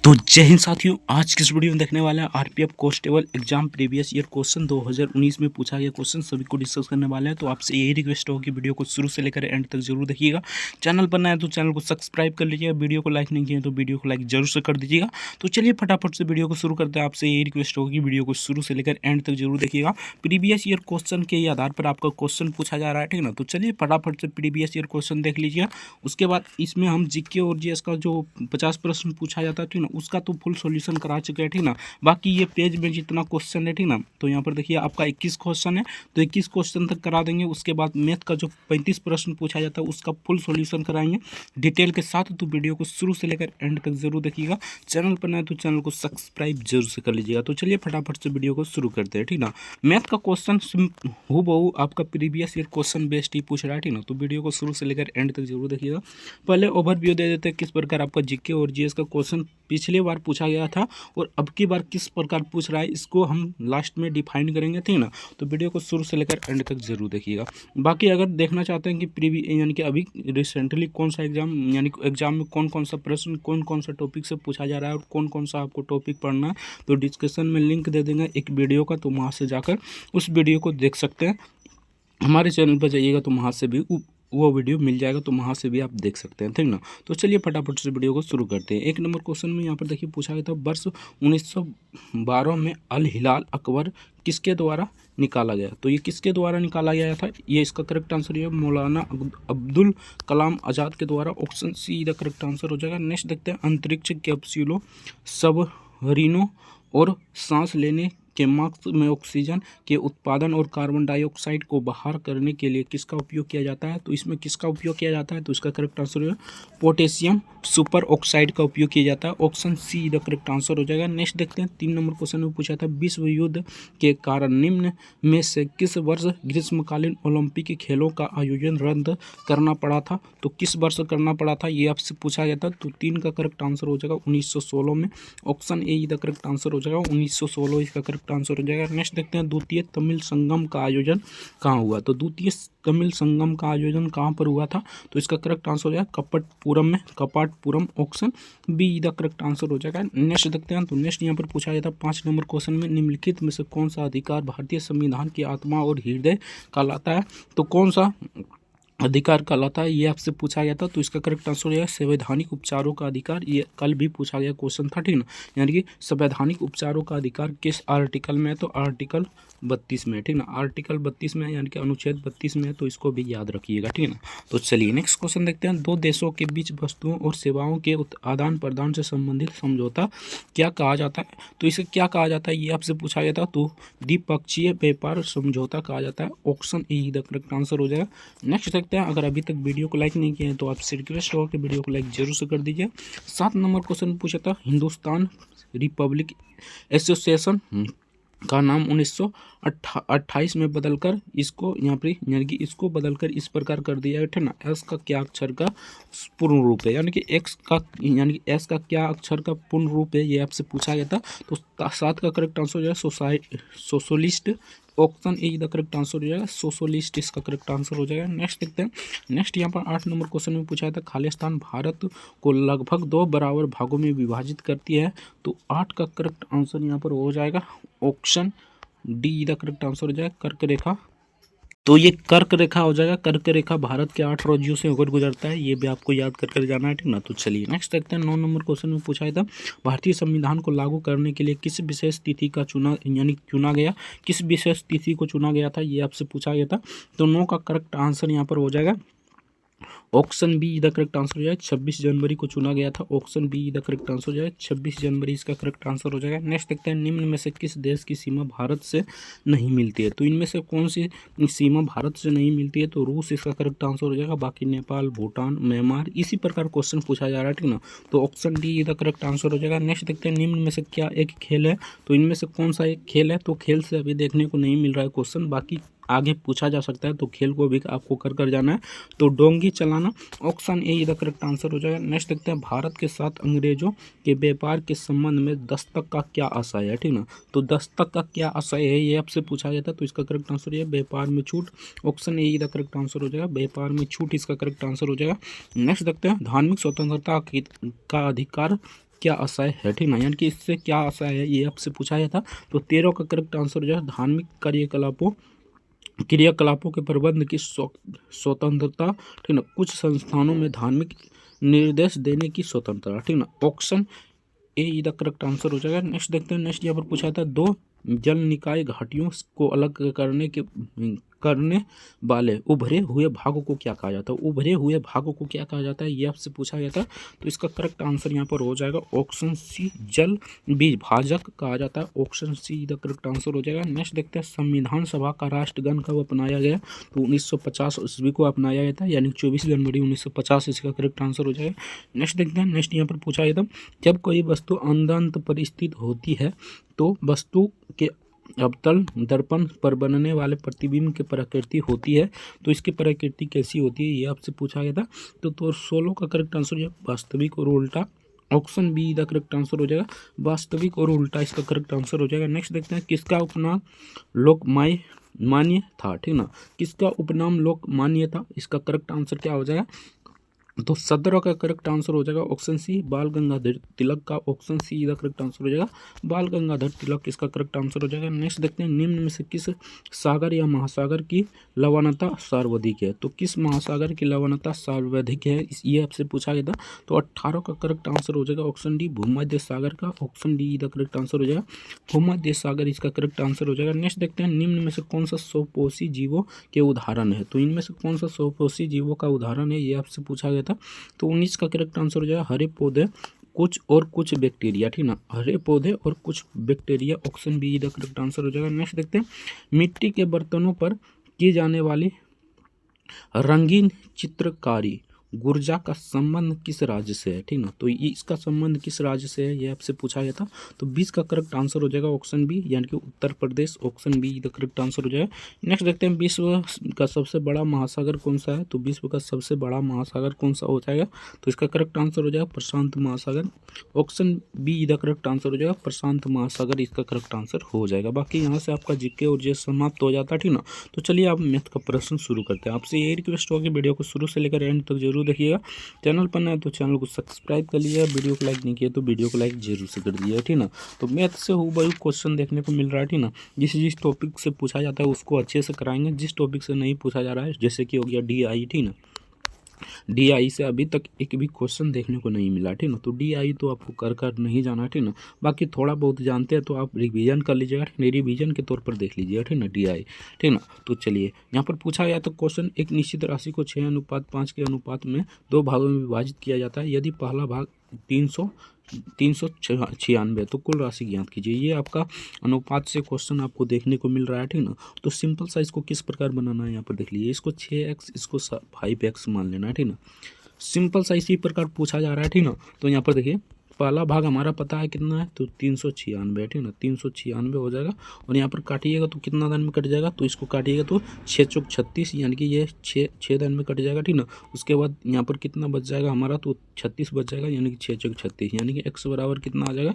तो जय हिंद साथियों, आज की इस वीडियो में देखने वाला है RPF constable exam previous year question 2019 में पूछा गया क्वेश्चन सभी को डिस्कस करने वाले हैं। तो आपसे यही रिक्वेस्ट होगी वीडियो को शुरू से लेकर एंड तक जरूर देखिएगा। चैनल पर नया है तो चैनल को सब्सक्राइब कर लीजिएगा, वीडियो को लाइक नहीं किया तो वीडियो को लाइक जरूर से कर दीजिएगा। तो चलिए फटाफट से वीडियो को शुरू करते हैं। आपसे यही रिक्वेस्ट होगी वीडियो को शुरू से लेकर एंड तक जरूर देखिएगा। प्रीवियस ईयर क्वेश्चन के आधार पर आपका क्वेश्चन पूछा जा रहा है, ठीक ना। तो चलिए फटाफट से प्रीवियस ईयर क्वेश्चन देख लीजिएगा। उसके बाद इसमें हम जीके और जीएस का जो 50 प्रश्न पूछा जाता है, ठीक ना, उसका तो फुल सॉल्यूशन करा चुके हैं, ठीक ना। बाकी ये पेज में जितना क्वेश्चन है, ठीक ना, तो यहाँ पर देखिए आपका 21 क्वेश्चन है, तो 21 क्वेश्चन तक करा देंगे। उसके बाद मैथ का जो 35 प्रश्न पूछा जाता है उसका फुल सॉल्यूशन कराएंगे डिटेल के साथ। तो वीडियो को शुरू से लेकर एंड तक जरूर देखिएगा। चैनल पर नए तो चैनल को सब्सक्राइब जरूर से कर लीजिएगा। तो चलिए फटाफट से वीडियो को शुरू करते हैं, ठीक ना। मैथ का क्वेश्चन हूबहू आपका प्रीवियस ईयर क्वेश्चन बेस्ड ही पूछ रहा है, ठीक ना। तो वीडियो को शुरू से लेकर एंड तक जरूर देखिएगा। पहले ओवरव्यू दे देते हैं किस प्रकार आपका जीके और जीएस का क्वेश्चन पिछले बार पूछा गया था और अब की बार किस प्रकार पूछ रहा है, इसको हम लास्ट में डिफाइन करेंगे, ठीक ना। तो वीडियो को शुरू से लेकर एंड तक जरूर देखिएगा। बाकी अगर देखना चाहते हैं कि यानी कि अभी रिसेंटली कौन सा एग्जाम यानी एग्जाम में कौन कौन सा प्रश्न कौन कौन सा टॉपिक से पूछा जा रहा है और कौन कौन सा आपको टॉपिक पढ़ना है, तो डिस्क्रिप्शन में लिंक दे देंगे एक वीडियो का, तो वहाँ से जाकर उस वीडियो को देख सकते हैं। हमारे चैनल पर जाइएगा तो वहाँ से भी वो वीडियो मिल जाएगा, तो वहाँ से भी आप देख सकते हैं, ठीक ना। तो चलिए फटाफट से वीडियो को शुरू करते हैं। एक नंबर क्वेश्चन में यहाँ पर देखिए पूछा गया था, वर्ष 1912 में अल हिलाल अकबर किसके द्वारा निकाला गया। तो ये किसके द्वारा निकाला गया था, ये इसका करेक्ट आंसर है मौलाना अब्दुल कलाम आज़ाद के द्वारा। Option see the correct answer हो जाएगा। नेक्स्ट देखते हैं, अंतरिक्ष कैप्सूलों सबमरीनों और सांस लेने के मास्क में ऑक्सीजन के उत्पादन और कार्बन डाइऑक्साइड को बाहर करने के लिए किसका उपयोग किया जाता है। तो इसमें किसका उपयोग किया जाता है, तो इसका करेक्ट आंसर है पोटेशियम सुपर ऑक्साइड का उपयोग किया जाता है। Option see the correct answer हो जाएगा। नेक्स्ट देखते हैं, 3 नंबर क्वेश्चन में पूछा था, विश्व युद्ध के कारण निम्न में से किस वर्ष ग्रीष्मकालीन ओलंपिक खेलों का आयोजन रद्द करना पड़ा था। तो किस वर्ष करना पड़ा था ये आपसे पूछा गया था। तो 3 का करेक्ट आंसर हो जाएगा 1916 में। Option A the correct answer हो जाएगा 1916 इसका करेक्ट आंसर हो जाएगा। नेक्स्ट देखते हैं, द्वितीय तमिल संगम का आयोजन कहाँ हुआ। तो द्वितीय तमिल संगम का आयोजन कहाँ पर हुआ था, तो इसका करेक्ट आंसर हो जाएगा कपटपुरम में, Kapatapuram. Option B the correct answer हो जाएगा। नेक्स्ट देखते हैं, तो नेक्स्ट यहाँ पर पूछा गया था 5 नंबर क्वेश्चन में, निम्नलिखित में से कौन सा अधिकार भारतीय संविधान की आत्मा और हृदय कहलाता है। तो कौन सा अधिकार कहलाता है ये आपसे पूछा गया था। तो इसका करेक्ट आंसर हो जाएगा संवैधानिक उपचारों का अधिकार। ये कल भी पूछा गया क्वेश्चन था, ठीक ना। यानी कि संवैधानिक उपचारों का अधिकार किस आर्टिकल में है, तो आर्टिकल 32 में है, ठीक ना। आर्टिकल 32 में है, यानी कि अनुच्छेद 32 में है, तो इसको भी याद रखिएगा, ठीक ना। तो चलिए नेक्स्ट क्वेश्चन देखते हैं, 2 देशों के बीच वस्तुओं और सेवाओं के आदान प्रदान से संबंधित समझौता क्या कहा जाता है। तो इसे क्या कहा जाता है ये आपसे पूछा गया था। तो द्विपक्षीय व्यापार समझौता कहा जाता है। Option A the correct answer हो जाएगा। नेक्स्ट देखते हैं, अगर अभी तक वीडियो को लाइक नहीं किया है तो आपसे रिक्वेस्ट होगा कि वीडियो को लाइक जरूर से कर दीजिए। 7 नंबर क्वेश्चन पूछा था, हिंदुस्तान रिपब्लिक एसोसिएशन का नाम 1928 में बदलकर इसको यहाँ पर यानी कि इसको बदलकर इस प्रकार कर दिया है, ठीक ना। एस का क्या अक्षर का पूर्ण रूप है, यानी कि एक्स का यानी कि एस का क्या अक्षर का पूर्ण रूप है, ये आपसे पूछा गया था। तो 7 का करेक्ट आंसर हो जाएगा socialist. Option A the correct answer हो जाएगा सोशलिस्ट इसका करेक्ट आंसर हो जाएगा। नेक्स्ट देखते हैं, नेक्स्ट यहाँ पर 8 नंबर क्वेश्चन में पूछा था, खालिस्तान भारत को लगभग 2 बराबर भागों में विभाजित करती है। तो 8 का करेक्ट आंसर यहाँ पर हो जाएगा option D the correct answer हो जाएगा कर्क रेखा। तो ये कर्क रेखा हो जाएगा। कर्क रेखा भारत के 8 राज्यों से होकर गुजरता है, ये भी आपको याद कर जाना है, ठीक ना। तो चलिए नेक्स्ट देखते हैं, 9 नंबर क्वेश्चन में पूछा था, भारतीय संविधान को लागू करने के लिए किस विशेष तिथि का चुना गया, किस विशेष तिथि को चुना गया था, ये आपसे पूछा गया था। तो 9 का करेक्ट आंसर यहाँ पर हो जाएगा option B the correct answer हो जाएगा 26 जनवरी को चुना गया था। Option B the correct answer हो जाएगा 26 जनवरी इसका करेक्ट आंसर हो जाएगा। नेक्स्ट देखते हैं, निम्न में से किस देश की सीमा भारत से नहीं मिलती है। तो इनमें से कौन सी सीमा भारत से नहीं मिलती है, तो रूस इसका करेक्ट आंसर हो जाएगा। बाकी नेपाल, भूटान, म्यांमार, इसी प्रकार क्वेश्चन पूछा जा रहा है, ठीक ना। तो option D the correct answer हो जाएगा। नेक्स्ट देखते हैं, निम्न में से क्या एक खेल है। तो इनमें से कौन सा एक खेल है, तो खेल से अभी देखने को नहीं मिल रहा है क्वेश्चन, बाकी आगे पूछा जा सकता है, तो खेल को भी आपको कर जाना है। तो डोंगी चलाना। Option A the correct answer हो जाएगा। नेक्स्ट देखते हैं, भारत के साथ अंग्रेजों के व्यापार के संबंध में दस्तक का क्या आशय है, ठीक ना। तो दस्तक का क्या आशय है ये आपसे पूछा गया था। तो इसका करेक्ट आंसर है व्यापार में छूट। Option A the correct answer हो जाएगा व्यापार में छूट इसका करेक्ट आंसर हो जाएगा। नेक्स्ट देखते हैं, धार्मिक स्वतंत्रता का अधिकार क्या आशय है, ठीक ना, यानी कि इससे क्या आशय है ये आपसे पूछा गया था। तो 13 का करेक्ट आंसर जो है धार्मिक क्रियाकलापों के प्रबंध की स्वतंत्रता, ठीक ना, कुछ संस्थानों में धार्मिक निर्देश देने की स्वतंत्रता, ठीक ना, ऑप्शन ए इधर करेक्ट आंसर हो जाएगा। नेक्स्ट देखते हैं, नेक्स्ट यहाँ पर पूछा था दो जल निकाय घाटियों को अलग करने वाले उभरे हुए भागों को क्या कहा जाता है, उभरे हुए भागों को क्या कहा जाता है ये आपसे पूछा गया था। तो इसका करेक्ट आंसर यहाँ पर हो जाएगा ऑप्शन सी जल विभाजक कहा जाता है, option see the correct answer हो जाएगा। नेक्स्ट देखते हैं संविधान सभा का राष्ट्रगान कब अपनाया गया, तो 1950 ईस्वी को अपनाया गया था, यानी 24 जनवरी 1950 इसका करेक्ट आंसर हो जाएगा। नेक्स्ट देखते हैं, नेक्स्ट यहाँ पर पूछा गया था जब कोई वस्तु अनंत पर स्थित होती है तो वस्तु के अवतल दर्पण पर बनने वाले प्रतिबिंब की प्रकृति होती है, तो इसकी प्रकृति कैसी होती है ये आपसे पूछा गया था। तो 16 का करेक्ट आंसर है वास्तविक और उल्टा, option B the correct answer हो जाएगा, वास्तविक और उल्टा इसका करेक्ट आंसर हो जाएगा। नेक्स्ट देखते हैं किसका उपनाम लोकमान्य था, ठीक ना, किसका उपनाम लोकमान्य था, इसका करेक्ट आंसर क्या हो जाएगा, तो 17 का करेक्ट आंसर हो जाएगा ऑप्शन सी बाल गंगाधर तिलक का, ऑप्शन सी का करेक्ट आंसर हो जाएगा बाल गंगाधर तिलक इसका करेक्ट आंसर हो जाएगा। नेक्स्ट देखते हैं निम्न में से किस सागर या महासागर की लवणता सर्वाधिक है, तो किस महासागर की लवणता सर्वाधिक है ये आपसे पूछा गया था। तो 18 का करेक्ट आंसर हो जाएगा ऑप्शन डी भूमध्य सागर का, ऑप्शन डी का करेक्ट आंसर हो जाएगा भूमध्य सागर इसका करेक्ट आंसर हो जाएगा। नेक्स्ट देखते हैं निम्न में से कौन सा स्वपोषी जीवों के उदाहरण है, तो इनमें से कौन सा स्वपोषी जीवों का उदाहरण है ये आपसे पूछा गया था। तो 19 का करेक्ट आंसर हो जाएगा हरे पौधे कुछ और कुछ बैक्टीरिया, ठीक ना, हरे पौधे और कुछ bacteria, option B the correct answer हो जाएगा। नेक्स्ट देखते हैं मिट्टी के बर्तनों पर की जाने वाली रंगीन चित्रकारी गुर्जा का संबंध किस राज्य से है, ठीक ना, तो ये इसका संबंध किस राज्य से है ये आपसे पूछा गया था। तो 20 का करेक्ट आंसर हो जाएगा ऑप्शन बी यानी कि Uttar Pradesh, option B the correct answer हो जाएगा। नेक्स्ट देखते हैं विश्व का सबसे बड़ा महासागर कौन सा है, तो विश्व का सबसे बड़ा महासागर कौन सा हो जाएगा, तो इसका करेक्ट आंसर हो जाएगा प्रशांत महासागर, option B the correct answer हो जाएगा प्रशांत महासागर इसका करेक्ट आंसर हो जाएगा। बाकी यहाँ से आपका जीके और जे समाप्त हो जाता है, ठीक ना। तो चलिए आप मैथ का प्रश्न शुरू करते हैं। आपसे ये रिक्वेस्ट होगी वीडियो को शुरू से लेकर एंड तक जरूर देखिएगा, चैनल पर नया तो चैनल को सब्सक्राइब कर लिया, वीडियो को लाइक नहीं किया तो वीडियो को लाइक जरूर से कर दिया, ठीक ना। तो मैथ से हूबहू क्वेश्चन देखने को मिल रहा है, ठीक ना, जिस टॉपिक से पूछा जाता है उसको अच्छे से कराएंगे, जिस टॉपिक से नहीं पूछा जा रहा है जैसे कि हो गया DI, ठीक ना, DI से अभी तक एक भी क्वेश्चन देखने को नहीं मिला, ठीक ना, तो DI तो आपको कर नहीं जाना, ठीक ना। बाकी थोड़ा बहुत जानते हैं तो आप रिवीजन कर लीजिएगा, ठीक ना, रिवीजन के तौर पर देख लीजिएगा, ठीक ना, DI, ठीक ना। तो चलिए यहाँ पर पूछा गया तो क्वेश्चन एक निश्चित राशि को 6:5 के अनुपात में 2 भागों में विभाजित किया जाता है, यदि पहला भाग 396 तो कुल राशि ज्ञात कीजिए। ये आपका अनुपात से क्वेश्चन आपको देखने को मिल रहा है, ठीक ना। तो सिंपल सा इसको किस प्रकार बनाना है यहाँ पर देख लीजिए, इसको 6x इसको 5x मान लेना है, ठीक ना। सिंपल सा इसी प्रकार पूछा जा रहा है, ठीक ना। तो यहाँ पर देखिए पहला भाग हमारा पता है कितना है, तो 396, ठीक ना, 396 हो जाएगा, और यहाँ पर काटिएगा तो कितना दान में कट जाएगा, तो इसको काटिएगा तो 6 चौक 36 यानी कि ये 6 दान में कट जाएगा, ठीक ना। उसके बाद यहाँ पर कितना बच जाएगा हमारा, तो 36 बच जाएगा, यानी कि 6 चौक 36 यानी कि x बराबर कितना आ जाएगा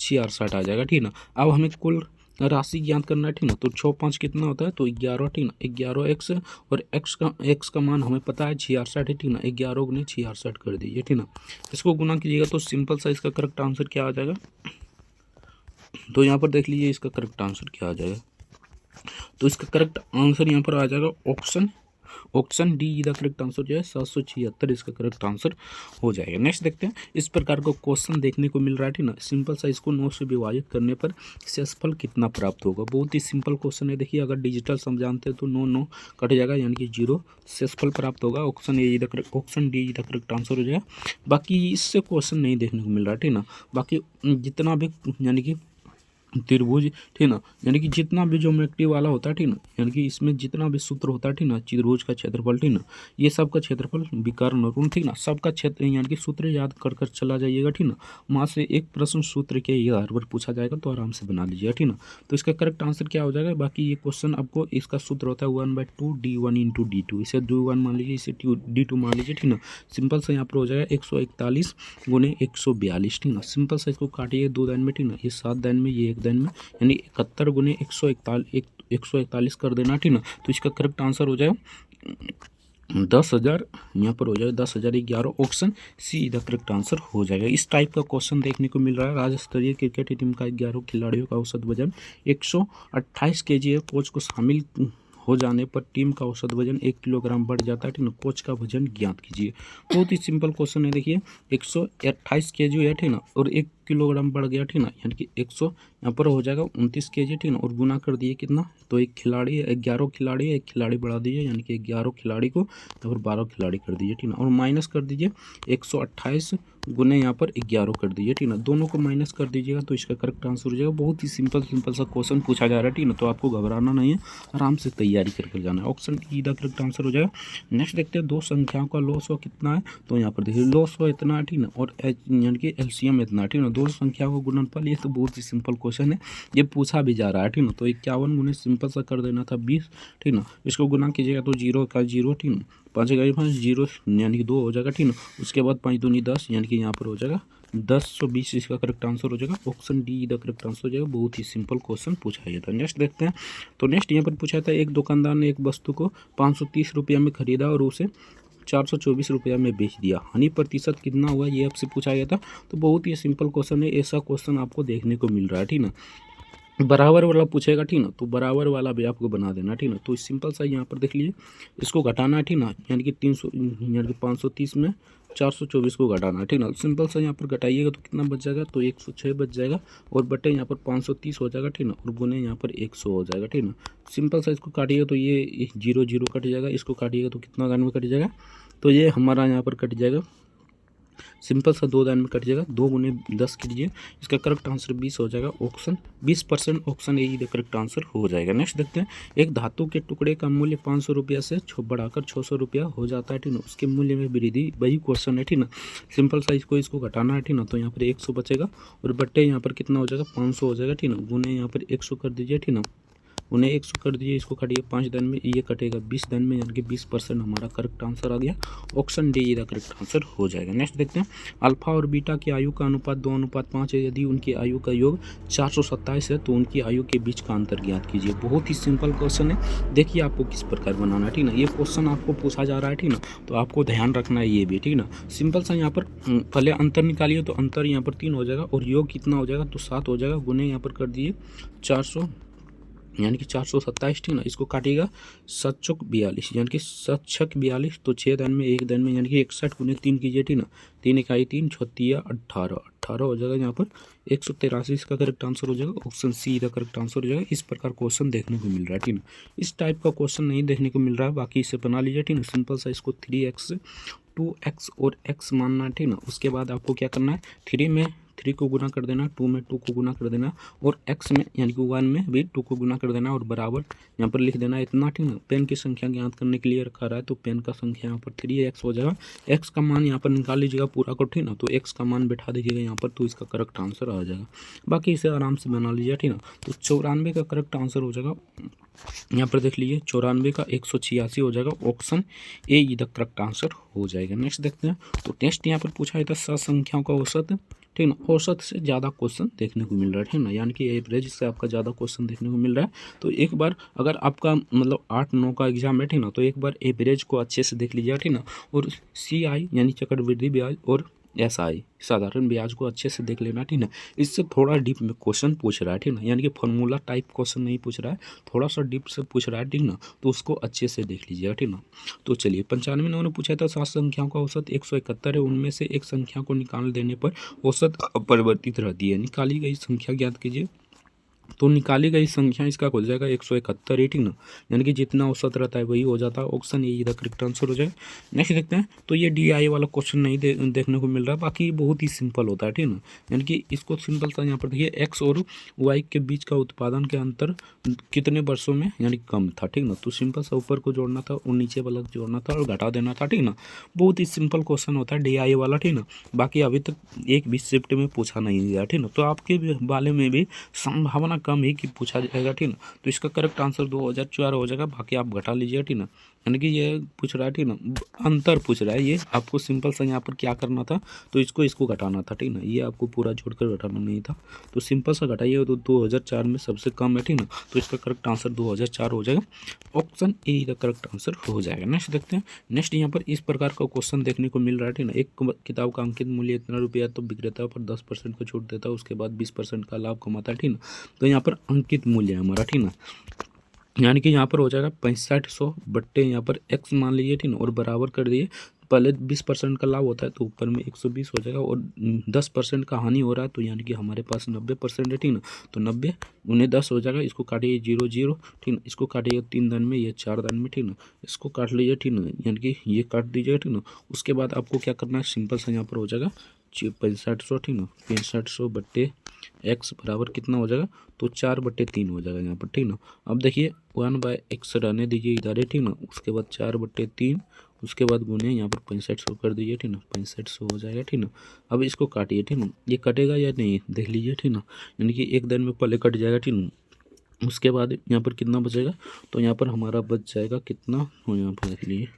66 आ जाएगा, ठीक ना। अब हमें कुल राशि ज्ञात करना है, ठीक ना, तो 6 5 कितना होता है, तो 11, ठीक ना, 11x और x का मान हमें पता है 66 है, ठीक ना, 11 गुने 66 कर दीजिए, ठीक ना। इसको गुना कीजिएगा तो सिंपल सा इसका करेक्ट आंसर क्या आ जाएगा, तो यहाँ पर देख लीजिए इसका करेक्ट आंसर क्या आ जाएगा, तो इसका करेक्ट आंसर यहाँ पर आ जाएगा option D the correct answer जो है 776 इसका करेक्ट आंसर हो जाएगा। नेक्स्ट देखते हैं इस प्रकार का क्वेश्चन देखने को मिल रहा है, ठीक ना। सिंपल सा इसको 9 से विभाजित करने पर शेषफल कितना प्राप्त होगा, बहुत ही सिंपल क्वेश्चन है। देखिए अगर डिजिटल समझाते हैं तो 9 कट जाएगा यानी कि 0 शेषफल प्राप्त होगा, option D the correct answer हो जाएगा। बाकी इससे क्वेश्चन नहीं देखने को मिल रहा है, ठीक ना। बाकी जितना भी यानी कि त्रिभुज, ठीक ना, यानी कि जितना भी ज्योमेट्री वाला होता है, ठीक ना, यानी कि इसमें जितना भी सूत्र होता है, ठीक ना, त्रिभुज का क्षेत्रफल, ठीक ना, ये सब का क्षेत्रफल विकर्ण और ऋण, ठीक ना, सबका क्षेत्र यानी कि सूत्र याद कर चला जाइएगा, ठीक ना। वहाँ से एक प्रश्न सूत्र के आधार पर पूछा जाएगा तो आराम से बना लीजिएगा, ठीक ना। तो इसका करेक्ट आंसर क्या हो जाएगा, बाकी ये क्वेश्चन आपको इसका सूत्र होता है 1/2 D1 × D2, इसे D1 मान लीजिए, इसे D2 मान लीजिए, ठीक ना। सिंपल सा यहाँ पर हो जाएगा 141 गुने 142, ठीक ना। सिंपल सा इसको काटिए 2 दान में, ठीक ना, ये 7 दान में, ये 1 दान में, यानी 71 गुने 141 कर देना, ठीक ना। तो इसका करेक्ट आंसर हो जाएगा 10,000 यहाँ पर हो जाएगा 10,011 option see the correct answer हो जाएगा। इस टाइप का क्वेश्चन देखने को मिल रहा है। राज्य स्तरीय क्रिकेट टीम का 11 खिलाड़ियों का औसत वजन 128 kg है। कोच को शामिल हो जाने पर टीम का औसत वजन 1 किलोग्राम बढ़ जाता है। ठीक ना, कोच का वजन ज्ञात कीजिए। बहुत ही सिंपल क्वेश्चन है। देखिए 128 kg है, ठीक ना, और 1 किलोग्राम बढ़ गया, ठीक ना, यानी कि 100 यहाँ पर हो जाएगा 29 kg, ठीक ना, और गुना कर दिए कितना, तो एक खिलाड़ी 11 खिलाड़ी है, एक खिलाड़ी बढ़ा दीजिए, यानी कि 11 खिलाड़ी को यहाँ पर 12 खिलाड़ी कर दीजिए, ठीक ना, और माइनस कर दीजिए 128 गुने यहाँ पर 11 कर दीजिए, ठीक ना, दोनों को माइनस कर दीजिएगा तो इसका करेक्ट आंसर हो जाएगा। बहुत ही सिंपल सा क्वेश्चन पूछा जा रहा है, ठीक ना, तो आपको घबराना नहीं है, आराम से तैयारी करके जाना है। Option E the correct answer हो जाएगा। नेक्स्ट देखते हैं दो संख्याओं का लॉस कितना है, तो यहाँ पर देखिए लॉस इतना है, ठीक ना, और यानी कि एलसीएम इतना है, ठीक ना, दो संख्याओं का गुणनफल, ये तो बहुत ही सिंपल क्वेश्चन है, ये पूछा भी जा रहा है, ठीक ना, तो 51 गुने सिंपल सा कर देना था 20, ठीक ना, इसको गुना कीजिएगा तो 0 का 0, ठीक ना, 5 का 5 0 यानी कि 2 हो जाएगा, ठीक ना, उसके बाद 5 दूनी 10 यानी कि यहाँ पर हो जाएगा 1020, इसका करेक्ट आंसर हो जाएगा। Option D the correct answer हो जाएगा। बहुत ही सिंपल क्वेश्चन पूछा गया था। नेक्स्ट देखते हैं, तो नेक्स्ट यहाँ पर पूछा था एक दुकानदार ने एक वस्तु को 530 रुपया में खरीदा और उसे 424 रुपया में बेच दिया, हानि प्रतिशत कितना हुआ, ये आपसे पूछा गया था। तो बहुत ही सिंपल क्वेश्चन है, ऐसा क्वेश्चन आपको देखने को मिल रहा है, ठीक ना, बराबर वाला पूछेगा, ठीक ना, तो बराबर वाला भी आपको बना देना, ठीक ना, तो सिंपल सा यहाँ पर देख लीजिए, इसको घटाना है, ठीक ना, यानी कि 300 यानी कि 530 में 424 को घटाना है, ठीक ना, सिंपल सा यहाँ पर घटाइएगा तो कितना बच जाएगा, तो 106 बच जाएगा, और बटे यहाँ पर 530 हो जाएगा, ठीक ना, और गुने यहाँ पर 100 हो जाएगा, ठीक ना, सिंपल सा इसको काटिएगा तो ये 0 0 कट जाएगा, इसको काटिएगा तो कितना दान में कट जाएगा, तो ये हमारा यहाँ पर कट जाएगा, सिंपल सा 2 दान में कट जाएगा, 2 गुने 10 कीजिए, इसका करेक्ट आंसर 20 हो जाएगा। Option 20% option A correct answer हो जाएगा। नेक्स्ट देखते हैं, एक धातु के टुकड़े का मूल्य 500 रुपया से बढ़ाकर 600 रुपया हो जाता है, ठीक ना, उसके मूल्य में वृद्धि, वही क्वेश्चन है, ठीक ना, सिंपल सा इसको घटाना है, ठीक ना, तो यहाँ पर 100 बचेगा, और बट्टे यहाँ पर कितना हो जाएगा 500 हो जाएगा, ठीक ना, गुने यहाँ पर 100 कर दीजिए, ठीक ना, उन्हें 100 कर दीजिए, इसको काटिए 5 दिन में, ये कटेगा 20 दिन में, यानी कि 20% हमारा करेक्ट आंसर आ गया। ऑप्शन डी का करेक्ट आंसर हो जाएगा। नेक्स्ट देखते हैं, अल्फा और बीटा की आयु का अनुपात 2:5 है, यदि उनकी आयु का योग 427 है तो उनकी आयु के बीच का अंतर ज्ञात कीजिए। बहुत ही सिंपल क्वेश्चन है, देखिए आपको किस प्रकार बनाना है, ठीक ना, ये क्वेश्चन आपको पूछा जा रहा है, ठीक ना, तो आपको ध्यान रखना है ये भी, ठीक ना, सिंपल सा यहाँ पर पहले अंतर निकालिए, तो अंतर यहाँ पर 3 हो जाएगा, और योग कितना हो जाएगा, तो 7 हो जाएगा, गुने यहाँ पर कर दिए 400 यानी कि 427, ठीक ना, इसको काटिएगा 7 चौक 42 यानी कि 7 छक 42, तो 6 दिन में 1 दिन में यानी कि 61 गुने 3 कीजिए, ठीक ना, 3 इकाई 3 छत्तिया 18 हो जाएगा, यहाँ पर 183, इसका करेक्ट आंसर हो जाएगा। ऑप्शन सी का करेक्ट आंसर हो जाएगा। इस प्रकार क्वेश्चन देखने को मिल रहा है, ठीक ना, इस टाइप का क्वेश्चन नहीं देखने को मिल रहा है, बाकी इसे बना लीजिए, ठीक ना, सिंपल सा इसको 3x 2x और x मानना है, ठीक ना, उसके बाद आपको क्या करना है, 3 में 3 को गुना कर देना, 2 में 2 को गुना कर देना, और x में यानी कि 1 में भी 2 को गुना कर देना, और बराबर यहाँ पर लिख देना इतना, ठीक ना, पेन की संख्या ज्ञात करने के लिए रखा रहा है, तो पेन का संख्या यहाँ पर 3x हो जाएगा, x का मान यहाँ पर निकाल लीजिएगा पूरा को, ठीक ना, तो x का मान बैठा दीजिएगा यहाँ पर, तो इसका करेक्ट आंसर आ जाएगा। बाकी इसे आराम से बना लीजिए, ठीक ना, तो 94 का करेक्ट आंसर हो जाएगा। यहाँ पर देख लीजिए 94 का 186 हो जाएगा। Option A the correct answer हो जाएगा। नेक्स्ट देखते हैं, तो नेक्स्ट यहाँ पर पूछा था संख्याओं का औसत, ठीक ना, औसत से ज़्यादा क्वेश्चन देखने को मिल रहा है, ठीक ना, यानी कि एवरेज से आपका ज़्यादा क्वेश्चन देखने को मिल रहा है। तो एक बार अगर आपका मतलब 8-9 का एग्जाम है, ठीक ना, तो एक बार एवरेज को अच्छे से देख लीजिए, ठीक ना, और CI यानी चक्रवृद्धि ब्याज और SI साधारण ब्याज को अच्छे से देख लेना, ठीक ना, इससे थोड़ा डीप में क्वेश्चन पूछ रहा है, ठीक ना, यानी कि फॉर्मूला टाइप क्वेश्चन नहीं पूछ रहा है, थोड़ा सा डीप से पूछ रहा है, ठीक ना, तो उसको अच्छे से देख लीजिएगा, ठीक ना। तो चलिए 95 नंबर ने पूछा था 7 संख्याओं का औसत 171 है, उनमें से एक संख्या को निकाल देने पर औसत अपरिवर्तित रहती है, निकाली गई संख्या ज्ञात कीजिए। तो निकाली गई संख्या इसका हो जाएगा 171, ठीक ना, यानी कि जितना औसत रहता है वही हो जाता है। ऑप्शन ए इधर करेक्ट आंसर हो जाएगा। नेक्स्ट देखते हैं, तो ये DI वाला क्वेश्चन नहीं देखने को मिल रहा है, बाकी बहुत ही सिंपल होता है, ठीक ना, यानी कि इसको सिंपल सा यहाँ पर देखिए x और y के बीच का उत्पादन के अंतर कितने वर्षों में यानी कम था, ठीक ना, तो सिंपल सा ऊपर को जोड़ना था और नीचे वाला जोड़ना था और घटा देना था, ठीक ना, बहुत ही सिंपल क्वेश्चन होता है DI वाला, ठीक ना, बाकी अभी तक एक भी शिफ्ट में पूछा नहीं गया, ठीक ना, तो आपके वाले में भी संभावना कम ही कि पूछा जाएगा, ठीक ना। तो इसका करेक्ट आंसर 2004 हो जाएगा, बाकी आप घटा लीजिएगा, ठीक ना। यानी कि ये पूछ रहा है, ठीक ना, अंतर पूछ रहा है। ये आपको सिंपल सा यहाँ पर क्या करना था, तो इसको घटाना था, ठीक ना। ये आपको पूरा जोड़कर घटाना नहीं था, तो सिंपल सा घटाइए, तो 2004 में सबसे कम है, ठीक ना। तो इसका करेक्ट आंसर 2004 हो जाएगा, option A the correct answer हो जाएगा। नेक्स्ट देखते हैं। नेक्स्ट यहाँ पर इस प्रकार का क्वेश्चन देखने को मिल रहा है, ठीक ना। एक किताब का अंकित मूल्य इतना रुपया, तो विक्रेता पर 10% का छूट देता है, उसके बाद 20% का लाभ कमाता है, ठीक ना। तो यहाँ पर अंकित मूल्य है हमारा, ठीक ना। यानी कि यहाँ पर हो जाएगा 6500 बट्टे यहाँ पर x मान लीजिए, ठीक ना, और बराबर कर दिए। पहले 20% का लाभ होता है, तो ऊपर में 120 हो जाएगा, और 10% का हानि हो रहा है, तो यानी कि हमारे पास 90% है, ठीक ना। तो 90 उन्हें 10 हो जाएगा, इसको काटिए 0 0, ठीक ना। इसको काटिए 3 दान में, ये 4 दान में, ठीक ना। इसको काट लीजिए, ठीक ना, यानी कि ये काट दीजिएगा, ठीक ना। उसके बाद आपको क्या करना है, सिंपल सा यहाँ पर हो जाएगा 6500, ठीक ना। 6500 बट्टे x बराबर कितना हो जाएगा, तो 4/3 हो जाएगा यहाँ पर, ठीक ना। अब देखिए 1/x रहने दीजिए इधर, ठीक ना। उसके बाद 4/3, उसके बाद गुने यहाँ पर 6500 कर दीजिए, ठीक ना। 6500 हो जाएगा, ठीक ना। अब इसको काटिए, ठीक ना। ये कटेगा या नहीं देख लीजिए, ठीक ना। यानी कि एक दिन में पहले कट जाएगा, ठीक ना। उसके बाद यहाँ पर कितना बचेगा, तो यहाँ पर हमारा बच जाएगा कितना, तो यहाँ पर देख लीजिए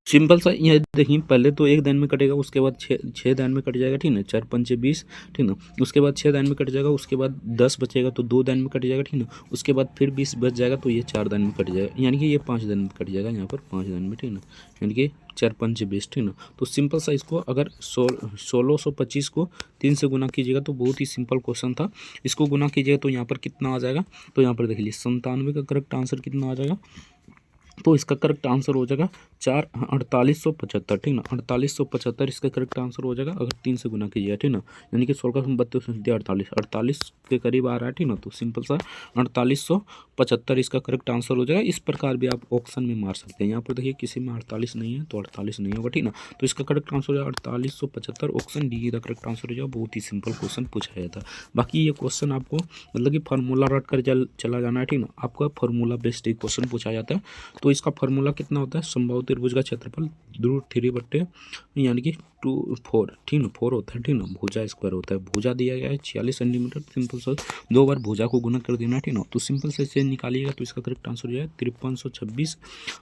सिंपल सा। ये देखिए पहले तो एक दिन में कटेगा, उसके बाद छः दिन में कट जाएगा, ठीक ना। 4 पंचे 20, ठीक ना। उसके बाद 6 दिन में कट जाएगा, उसके बाद 10 बचेगा, तो 2 दिन में कट जाएगा, ठीक ना। उसके बाद फिर 20 बच जाएगा, तो ये 4 दिन में कट जाएगा, यानी कि ये 5 दिन में कट जाएगा, यहाँ पर 5 दिन में, ठीक ना। यानी कि 4 पंचे 20, ठीक ना। तो सिंपल सा इसको अगर 1625 को 3 से गुना कीजिएगा, तो बहुत ही सिंपल क्वेश्चन था। इसको गुना कीजिएगा तो यहाँ पर कितना आ जाएगा, तो यहाँ पर देख लीजिए 97 का करेक्ट आंसर कितना आ जाएगा, तो इसका करेक्ट आंसर हो जाएगा 4875, ठीक ना। 4875 इसका करेक्ट आंसर हो जाएगा, अगर 3 से गुना कीजिएगा, ठीक ना। यानी कि 16 में 32 48 के करीब आ रहा है, ठीक ना। तो सिंपल सा 4875 इसका करेक्ट आंसर हो जाएगा। इस प्रकार भी आप ऑप्शन में मार सकते हैं। यहाँ पर देखिए किसी में 48 नहीं है, तो 48 नहीं होगा, ठीक ना। तो इसका करेक्ट आंसर हो जाएगा 4875, ऑप्शन डी का करेक्ट आंसर हो जाएगा। बहुत ही सिंपल क्वेश्चन पूछा गया था। बाकी ये क्वेश्चन आपको मतलब कि फार्मूला रट कर चला जाना है, ठीक ना। आपका फार्मूला बेस्ड क्वेश्चन पूछा जाता है। तो इसका फार्मूला कितना होता है, समबाहु त्रिभुज का क्षेत्रफल √3 यानी कि 4, ठीक ना, 4 होता है, ठीक ना। भुजा स्क्वायर होता है, भुजा दिया गया है 46 सेंटीमीटर। सिंपल सा 2 बार भुजा को गुना कर देना, ठीक ना। तो सिंपल से इसे निकालिएगा, तो इसका करेक्ट आंसर हो जाएगा 5326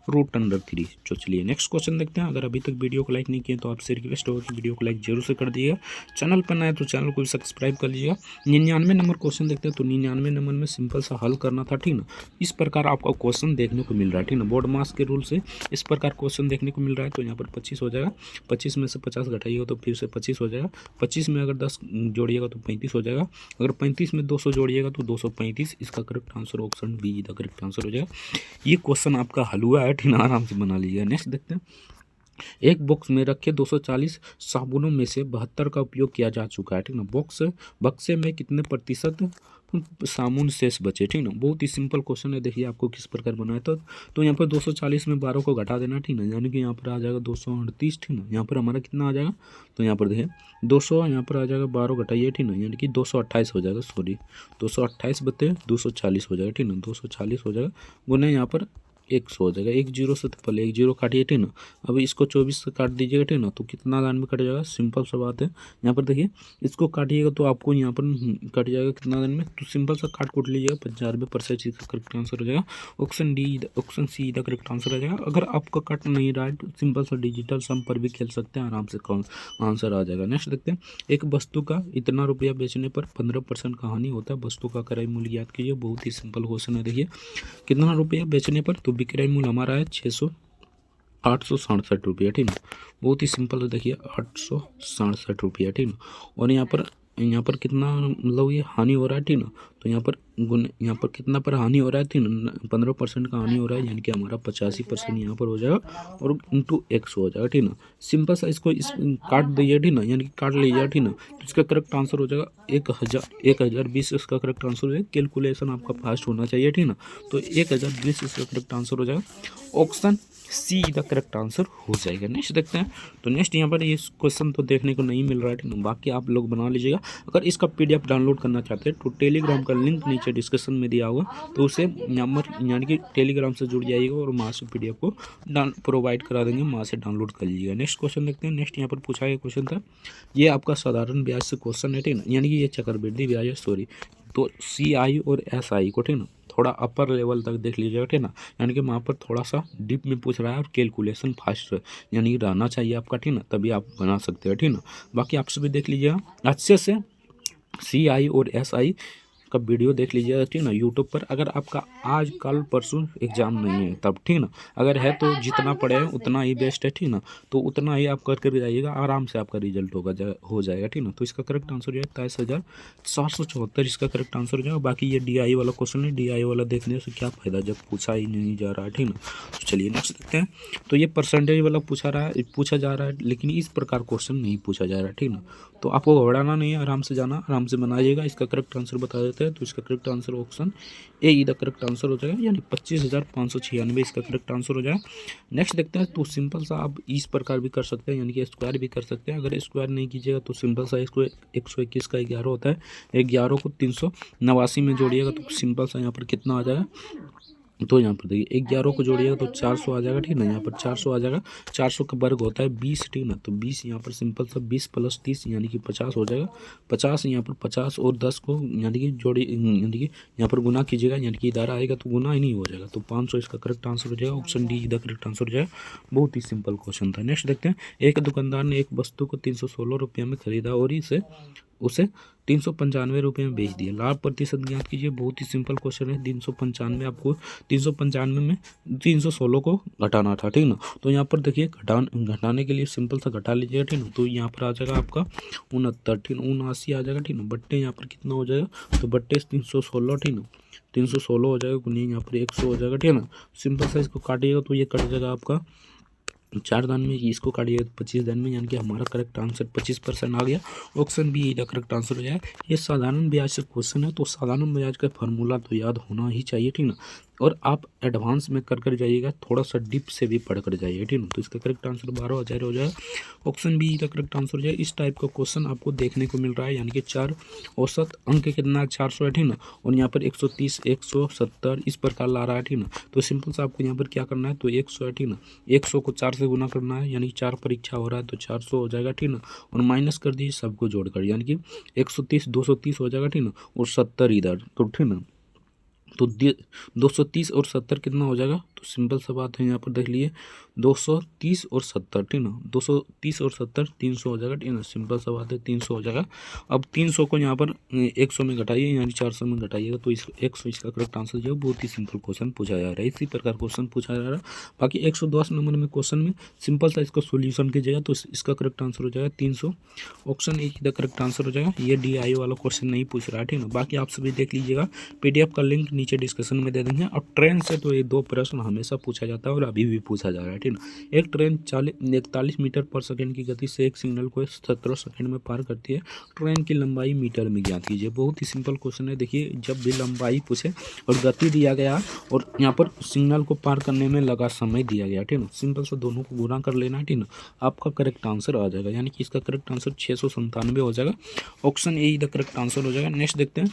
√3। तो चलिए नेक्स्ट क्वेश्चन देखते हैं। अगर अभी तक वीडियो को लाइक नहीं किया तो आपसे रिक्वेस्ट होगा कि वीडियो को लाइक जरूर से कर दिएगा। चैनल पर नया है तो चैनल को भी सब्सक्राइब कर लीजिएगा। 99 नंबर क्वेश्चन देखते हैं। तो 99 नंबर में सिंपल सा हल करना था, ठीक ना। इस प्रकार आपका क्वेश्चन देखने को मिल रहा है, ठीक ना। बोर्ड मास के रूल से इस प्रकार क्वेश्चन देखने को मिल रहा है। तो यहाँ पर 25 हो जाएगा, 25 में से 50 घटाइएगा तो फिर से 25 हो जाएगा। 25 में अगर 10 जोड़िएगा तो 35 हो जाएगा। अगर 35 में 200 जोड़िएगा तो 235। इसका correct answer option B the correct answer हो जाएगा। ये क्वेश्चन आपका हलवा है, ठीक ना, आराम से बना लीजिएगा। नेक्स्ट देखते हैं। एक बॉक्स में रखे 240 साबुनों में से 72 का उपयोग किया जा चुका है, ठीक ना। बक्से में कितने प्रतिशत साबुन शेष बचे, ठीक ना। बहुत ही सिंपल क्वेश्चन है। देखिए आपको किस प्रकार बनाया तो यहाँ पर 240 में 12 को घटा देना, ठीक ना। यानी कि यहाँ पर आ जाएगा 238, ठीक ना। यहाँ पर हमारा कितना आ जाएगा, तो यहाँ पर देखिए 200, यहाँ पर आ जाएगा 12 घटाइए, ठीक ना। यानी कि 228 हो जाएगा, सॉरी 228 बते 240 हो जाएगा, ठीक ना। 240 हो जाएगा गुने यहाँ पर 100 हो जाएगा। 1 0 से तो पहले 1 0 काटिए, ठीक ना। अब इसको 24 से काट दीजिएगा, ठीक ना। तो कितना दान में कट जाएगा, सिंपल सा बात है। यहाँ पर देखिए इसको काटिएगा तो आपको यहाँ पर कट जाएगा कितना दान में, तो सिंपल सा काट कूट लीजिएगा। 95% इसका करेक्ट आंसर हो जाएगा। ऑप्शन सी का करेक्ट आंसर आ जाएगा। अगर आपका कट नहीं रहा है तो सिंपल सा डिजिटल सम पर भी खेल सकते हैं, आराम से आंसर आ जाएगा। नेक्स्ट देखते हैं। एक वस्तु का इतना रुपया बेचने पर 15% का हानि होता है, वस्तु का क्रय मूल्य याद कीजिए। बहुत ही सिंपल क्वेश्चन है। देखिए कितना रुपया बेचने पर, तो विक्रय मूल्य हमारा है 867 रुपया, ठीक ना। बहुत ही सिंपल है। देखिए 867 रुपया, ठीक ना। और यहाँ पर कितना मतलब ये हानि हो रहा है, ठीक ना। तो यहाँ पर कितना पर हानि हो रहा है, ठीक ना। 15% का हानि हो रहा है, यानी कि हमारा 85% यहाँ पर हो जाएगा और इंटू x हो जाएगा, ठीक ना। सिंपल सा इसको काट दीजिए, ठीक ना। यानी कि काट लीजिए, ठीक ना। तो इसका करेक्ट आंसर हो जाएगा 1020 इसका करेक्ट आंसर हो जाएगा। कैलकुलेशन आपका फास्ट होना चाहिए, ठीक ना। तो 1020 इसका करेक्ट आंसर हो जाएगा। Option see the correct answer हो जाएगा। नेक्स्ट देखते हैं। तो नेक्स्ट यहाँ पर ये क्वेश्चन तो देखने को नहीं मिल रहा है, ठीक ना। बाकी आप लोग बना लीजिएगा। अगर इसका PDF डाउनलोड करना चाहते हैं तो टेलीग्राम का लिंक नीचे डिस्क्रिप्शन में दिया हुआ, तो उसे नंबर यानी कि टेलीग्राम से जुड़ जाइएगा और वहाँ से PDF को प्रोवाइड करा देंगे, वहाँ से डाउनलोड कर लीजिएगा। नेक्स्ट क्वेश्चन देखते हैं। नेक्स्ट यहाँ पर पूछा गया क्वेश्चन था, ये आपका साधारण ब्याज से क्वेश्चन है, ठीक ना। यानी कि ये चक्रवृद्धि ब्याज है, सॉरी तो CI और SI को, ठीक ना, थोड़ा अपर लेवल तक देख लीजिएगा, ठीक ना, यानी कि वहाँ पर थोड़ा सा डीप में पूछ रहा है और कैलकुलेशन फास्ट यानी कि रहना चाहिए आपका, ठीक ना, तभी आप बना सकते हो, ठीक ना। बाकी आप सभी देख लीजिएगा अच्छे से CI और SI का वीडियो देख लीजिएगा, ठीक ना, यूट्यूब पर। अगर आपका आज कल परसों एग्जाम नहीं है तब, ठीक ना, अगर है तो जितना पढ़े उतना ही बेस्ट है, ठीक ना, तो उतना ही आप कर जाइएगा, आराम से आपका रिजल्ट हो जाएगा, ठीक ना। तो इसका करेक्ट आंसर जो है 23,474 इसका करेक्ट आंसर हो जाएगा। बाकी ये DI वाला क्वेश्चन है, DI वाला देखने से क्या फायदा जब पूछा ही नहीं जा रहा है, ठीक ना। तो चलिए नेक्स्ट देखते हैं। तो ये परसेंटेज वाला पूछा जा रहा है, लेकिन इस प्रकार क्वेश्चन नहीं पूछा जा रहा है, ठीक ना। तो आपको घबराना नहीं है, आराम से जाना, आराम से बनाइएगा। इसका करेक्ट आंसर बता देते हैं। तो इसका correct answer option A the correct answer हो जाएगा, यानी 25,596 इसका करेक्ट आंसर हो जाएगा। नेक्स्ट देखते हैं। तो सिंपल सा आप इस प्रकार भी कर सकते हैं, यानी कि स्क्वायर भी कर सकते हैं। अगर स्क्वायर नहीं कीजिएगा तो सिंपल सा इसको 121 का 11 होता है, 11 को 389 में जोड़िएगा तो सिंपल सा यहाँ पर कितना आ जाएगा। तो यहाँ पर देखिए 11 को जोड़िएगा तो 400 आ जाएगा, ठीक ना। यहाँ पर 400 आ जाएगा, 400 का वर्ग होता है 20, ठीक ना। तो 20 यहाँ पर सिंपल सा 20 + 30 यानी कि 50 हो जाएगा। 50 यहाँ पर 50 और 10 को यानी कि यानी कि यहाँ पर गुना कीजिएगा, यानी कि इधर आएगा तो गुना ही नहीं हो जाएगा। तो 500 इसका करेक्ट आंसर हो जाएगा। ऑप्शन डी इधर करेक्ट आंसर हो जाएगा। बहुत ही सिंपल क्वेश्चन था। नेक्स्ट देखते हैं। एक दुकानदार ने एक वस्तु को 316 रुपये में खरीदा और उसे 395 रुपये में बेच दिया। लाभ प्रतिशत ज्ञात कीजिए। बहुत ही सिंपल क्वेश्चन है। 395 आपको 395 में 316 को घटाना था, ठीक ना। तो यहाँ पर देखिए घटाने के लिए सिंपल सा घटा लीजिएगा, ठीक ना। तो यहाँ पर आ जाएगा आपका 69, ठीक ना, 79 आ जाएगा, ठीक ना। बट्टे यहाँ पर कितना हो जाएगा, तो बट्टे 316, ठीक ना, 316 हो जाएगा, गुनी यहाँ पर 100 हो जाएगा, ठीक ना। सिंपल सा इसको काटिएगा तो ये कट जाएगा आपका 4 दान में, इसको काटिएगा 25 दान में, यानी कि हमारा करेक्ट आंसर 25% आ गया। ऑप्शन बी का करेक्ट आंसर हो जाएगा। ये साधारण ब्याज से क्वेश्चन है, तो साधारण ब्याज का फार्मूला तो याद होना ही चाहिए, ठीक ना। और आप एडवांस में कर जाइएगा, थोड़ा सा डीप से भी पढ़ कर जाइएगा, ठीक ना। तो इसका करेक्ट आंसर 12,000 हो जाएगा। ऑप्शन बी का करेक्ट आंसर हो जाएगा। इस टाइप का क्वेश्चन आपको देखने को मिल रहा है, यानी कि 4 औसत अंक कितना 400 है, ठीक ना। और यहाँ पर 130, 170 इस प्रकार ला रहा है, ठीक ना। तो सिंपल से आपको यहाँ पर क्या करना है, तो 100 है, ठीक ना, 100 को 4 से गुना करना है, यानी 4 परीक्षा हो रहा है तो 400 हो जाएगा, ठीक ना। और माइनस कर दीजिए सबको जोड़कर, यानी कि 130 230 हो जाएगा, ठीक ना, और 70 इधर, तो ठीक ना। तो 230 और 70 कितना हो जाएगा, तो सिंपल सा बात है, यहाँ पर देख लिए 230 और 70, ठीक ना, 230 और 70 300 हो जाएगा, ठीक ना। सिंपल सा बात है, 300 हो जाएगा। अब 300 को यहाँ पर 100 में घटाइए, यानी 400 में घटाइएगा तो 100 इसका करेक्ट आंसर जो है। बहुत ही सिंपल क्वेश्चन पूछा जा रहा है, इसी प्रकार क्वेश्चन पूछा जा रहा है। बाकी 110 नंबर में क्वेश्चन में सिंपल सा इसका सोल्यूशन कीजिएगा तो इसका करेक्ट आंसर हो जाएगा 300। ऑप्शन ए का करेक्ट आंसर हो जाएगा। ये DI वाला क्वेश्चन नहीं पूछ रहा है, ठीक ना। बाकी आप सभी देख लीजिएगा, PDF का लिंक नीचे डिस्क्रिप्शन में दे देंगे। और ट्रेन से तो ये 2 प्रश्न हमेशा पूछा जाता है और अभी भी पूछा जा रहा है, ठीक ना। एक ट्रेन 41 मीटर पर सेकंड की गति से एक सिग्नल को 17 सेकंड में पार करती है। ट्रेन की लंबाई मीटर में ज्ञात कीजिए। बहुत ही सिंपल क्वेश्चन है। देखिए जब भी लंबाई पूछे और गति दिया गया और यहाँ पर सिग्नल को पार करने में लगा समय दिया गया, ठीक ना, सिंपल से दोनों को गुणा कर लेना है, ठीक ना, आपका करेक्ट आंसर आ जाएगा। यानी कि इसका करेक्ट आंसर 697 हो जाएगा। Option A the correct answer हो जाएगा। नेक्स्ट देखते हैं।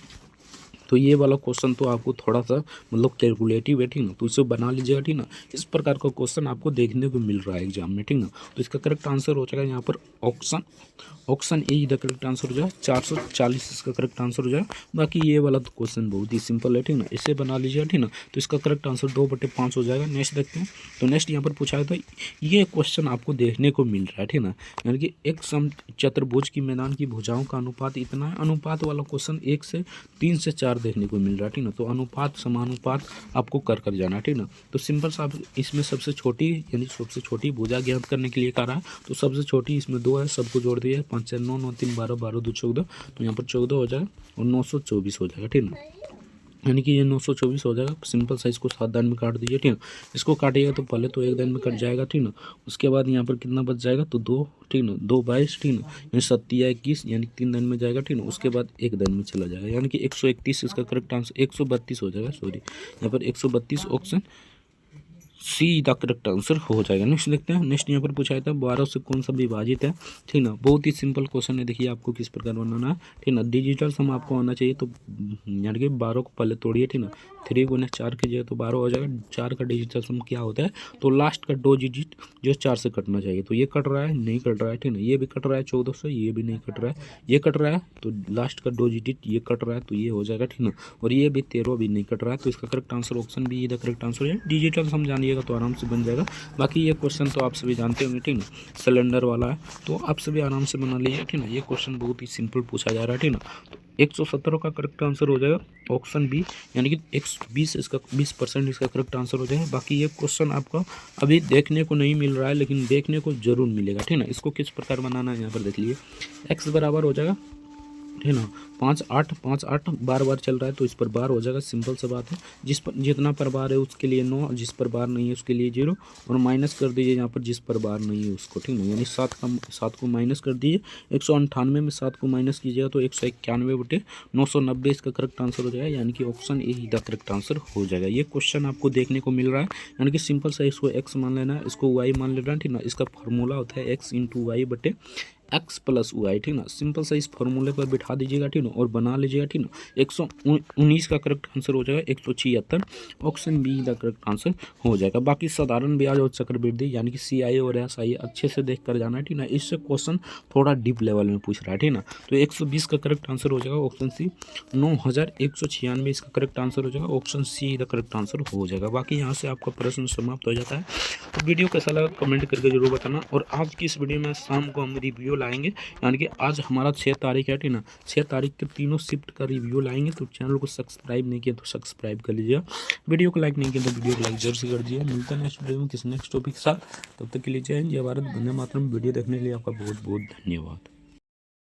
तो ये वाला क्वेश्चन तो आपको थोड़ा सा मतलब कैलकुलेटिव है, ठीक ना, तो इसे बना लीजिएगा, ठीक ना। इस प्रकार का क्वेश्चन आपको देखने को मिल रहा है एग्जाम में, ठीक ना। तो इसका करेक्ट आंसर हो जाएगा यहाँ पर option A the correct answer हो जाएगा। 440 इसका करेक्ट आंसर हो जाएगा। बाकी ये वाला तो क्वेश्चन बहुत ही सिंपल है, ठीक ना, इसे बना लीजिएगा, ठीक ना। तो इसका करेक्ट आंसर 2/5 हो जाएगा। नेक्स्ट देखते हैं। तो नेक्स्ट यहाँ पर पूछा था, ये क्वेश्चन आपको देखने को मिल रहा है, ठीक ना, यानी कि एक चतुर्भुज की मैदान की भुजाओं का अनुपात इतना है। अनुपात वाला क्वेश्चन 1 से 3 से 4 देखने को मिल रहा है, ठीक ना। तो अनुपात समानुपात आपको कर जाना है, ठीक ना। तो सिंपल सा इसमें सबसे छोटी यानी सबसे छोटी भुजा ज्ञात करने के लिए कह रहा है। तो सबसे छोटी इसमें 2 है, सबको जोड़ दिया, 5 4 9 9 3 12 12 2 14, तो यहाँ पर 14 हो जाएगा और 924 हो जाएगा, ठीक ना। यानी कि ये 924 हो जाएगा। सिंपल सा इसको 7 दान में काट दीजिए, ठीक ना। इसको काटिएगा तो पहले तो 1 दान में कट जाएगा, ठीक ना। उसके बाद यहाँ पर कितना बच जाएगा, तो 2, ठीक ना, 2 22, ठीक ना, यानी 7 21 यानी 3 दान में जाएगा, ठीक ना। उसके बाद 1 दान में चला जाएगा, यानी कि 131 इसका करेक्ट आंसर 132 हो जाएगा। सॉरी, यहाँ पर 132 option see the correct answer हो जाएगा। नेक्स्ट देखते हैं। नेक्स्ट यहाँ पर पूछा था 12 से कौन सा विभाजित है, ठीक ना। बहुत ही सिंपल क्वेश्चन है, देखिए आपको किस प्रकार बनाना है, ठीक ना। डिजिटल सम आपको आना चाहिए, तो यानी कि 12 को पहले तोड़िए, ठीक ना। 3 गुना 4 कीजिए तो 12 हो जाएगा। 4 का डिजिटल सम क्या होता है, तो लास्ट का 2 डिजिट जो 4 से कटना चाहिए, तो ये कट रहा है, नहीं कट रहा है, ठीक ना। ये भी कट रहा है 14 से, ये भी नहीं कट रहा है, ये कट रहा है, तो लास्ट का 2 डिजिट ये कट रहा है, तो ये हो जाएगा, ठीक ना। और ये भी 13 भी नहीं कट रहा है, तो इसका correct answer option B the correct answer है। डिजिटल सम जानिएगा तो आराम से बन जाएगा। बाकी ये क्वेश्चन तो आप सभी जानते होंगे, ठीक ना, सिलेंडर वाला है, तो आप सभी आराम से बना लीजिए, ठीक ना। ये क्वेश्चन बहुत ही सिंपल पूछा जा रहा है, ठीक ना। तो 117 का करेक्ट आंसर हो जाएगा ऑप्शन बी, यानी कि 120 इसका 20% इसका करेक्ट आंसर हो जाएगा। बाकी ये क्वेश्चन आपको अभी देखने को नहीं मिल रहा है, लेकिन देखने को जरूर मिलेगा, ठीक ना। इसको किस प्रकार बनाना है यहाँ पर देख लीजिए। एक्स बराबर हो जाएगा, ठीक ना, 5 8 5 8 बार बार चल रहा है, तो इस पर बार हो जाएगा, सिंपल सा बात है। जिस पर जितना पर बार है उसके लिए 9, जिस पर बार नहीं है उसके लिए 0, और माइनस कर दीजिए यहाँ पर जिस पर बार नहीं है उसको, ठीक है। यानी 7 को माइनस कर दीजिए। 198 में 7 को माइनस कीजिएगा तो 191/990 इसका करेक्ट आंसर हो जाएगा, यानी कि option A he the correct answer हो जाएगा। ये क्वेश्चन आपको देखने को मिल रहा है, यानी कि सिंपल सा इसको एक्स मान लेना है, इसको वाई मान लेना है, ठीक ना। इसका फॉर्मूला होता है एक्स इंटू वाई बटे एक्स प्लस वाई, ठीक ना। सिंपल सा इस फॉर्मूले पर बिठा दीजिएगा, ठीक ना, और बना लीजिएगा, ठीक ना। 119 का करेक्ट आंसर हो जाएगा 176, option B the correct answer हो जाएगा। बाकी साधारण ब्याज और चक्रवृद्धि यानी कि CI और SI अच्छे से देख कर जाना है, ठीक ना। इससे क्वेश्चन थोड़ा डीप लेवल में पूछ रहा है, ठीक ना। तो 120 का करेक्ट आंसर हो जाएगा ऑप्शन सी। 9196 इसका करेक्ट आंसर हो जाएगा, option see the correct answer हो जाएगा। बाकी यहाँ से आपका प्रश्न समाप्त हो जाता है। तो वीडियो कैसा लगा कमेंट करके जरूर बताना। और आज की इस वीडियो में शाम को हम रिव्यू लाएंगे, यानी कि आज हमारा 6 तारीख है, ठीक ना। 6 तारीख के तीनों शिफ्ट का रिव्यू लाएंगे, तो चैनल को सब्सक्राइब नहीं किया तो सब्सक्राइब कर लीजिए। वीडियो को लाइक नहीं किया तो वीडियो को लाइक जरूर से कर दीजिए। मिलता है नेक्स्ट वीडियो में किसी नेक्स्ट टॉपिक के साथ, तब तक के लिए जय हिंद, जय भारत, वंदे मातरम। वीडियो देखने के लिए आपका बहुत बहुत धन्यवाद।